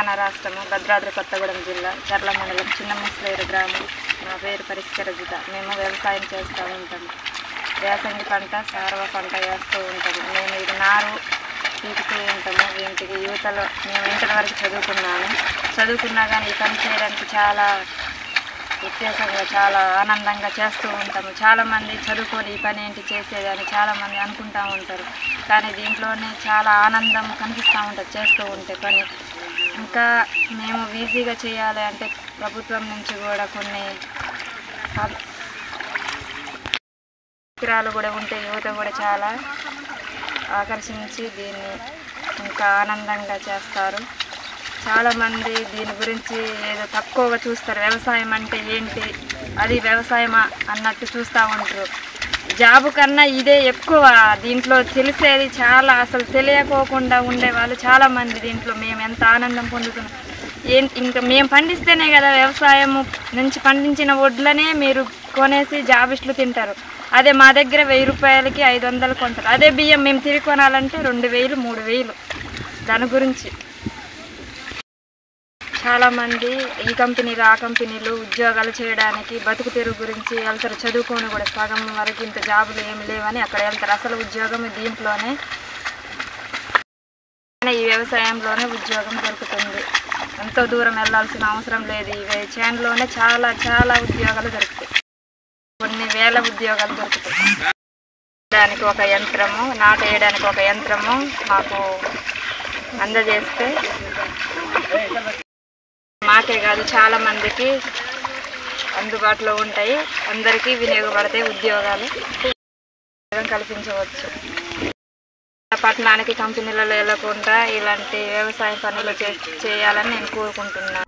తెలంగాణ రాష్ట్రము భద్రాద్రి కొత్తగూడెం జిల్లా చర్ల మండలం చిన్నముస్లేరు గ్రామం. నా పేరు పరిష్కరజిత. మేము వ్యవసాయం చేస్తూ ఉంటాము. వేసంగి పంట, సారవ పంట వేస్తూ ఉంటాము. మేము ఇది నారు పీకుతూ ఉంటాము. ఇంటికి యువతలో మేము ఇంటర్ వరకు చదువుకున్నా కానీ ఈ పని చేయడానికి చాలా ఉత్తేజంగా చాలా ఆనందంగా చేస్తూ ఉంటాము. చాలామంది చదువుకొని ఈ పని ఏంటి చేసేదని చాలామంది అనుకుంటూ ఉంటారు. కానీ దీంట్లోనే చాలా ఆనందం కనిపిస్తూ ఉంటుంది చేస్తూ ఉంటే పని. ఇంకా మేము ఈజీగా చేయాలి అంటే ప్రభుత్వం నుంచి కూడా కొన్ని విగ్రహాలు కూడా ఉంటే యువత కూడా చాలా ఆకర్షించి దీన్ని ఇంకా ఆనందంగా చేస్తారు. చాలామంది దీని గురించి ఏదో తక్కువగా చూస్తారు. వ్యవసాయం అంటే ఏంటి, అది వ్యవసాయమా అన్నట్టు చూస్తూ ఉంటారు. జాబు కన్నా ఇదే ఎక్కువ దీంట్లో తెలిసేది చాలా. అసలు తెలియకోకుండా ఉండేవాళ్ళు చాలామంది దీంట్లో మేము ఎంత ఆనందం పొందుతున్నాం. ఇంకా మేము పండిస్తేనే కదా వ్యవసాయం నుంచి పండించిన వడ్లనే మీరు కొనేసి జాబిస్టులు తింటారు. అదే మా దగ్గర 1000 రూపాయలకి 500 కొంటారు. అదే బియ్యం మేము తిరిగి కొనాలంటే 2000 3000. దాని గురించి చాలామంది ఈ కంపెనీలు ఆ కంపెనీలు ఉద్యోగాలు చేయడానికి బతుకు తెరువు గురించి వెళ్తారు. చదువుకొని కూడా సగం వరకు ఇంత జాబులు ఏమి లేవని అక్కడ వెళ్తారు. అసలు ఉద్యోగం దీంట్లోనే, ఈ వ్యవసాయంలోనే ఉద్యోగం దొరుకుతుంది. ఎంతో దూరం వెళ్ళాల్సిన అవసరం లేదు. ఈ చేనులోనే చాలా చాలా ఉద్యోగాలు దొరుకుతాయి. కొన్ని వేల ఉద్యోగాలు దొరుకుతాయి. దానికి ఒక యంత్రము, నాటు వేయడానికి ఒక యంత్రము మాకు అందజేస్తే మాకే కాదు చాలామందికి అందుబాటులో ఉంటాయి. అందరికీ వినియోగపడతాయి. ఉద్యోగాలు కల్పించవచ్చు. పట్టణానికి కంపెనీలలో వెళ్ళకుండా ఇలాంటి వ్యవసాయ పనులు చేయాలని నేను కోరుకుంటున్నాను.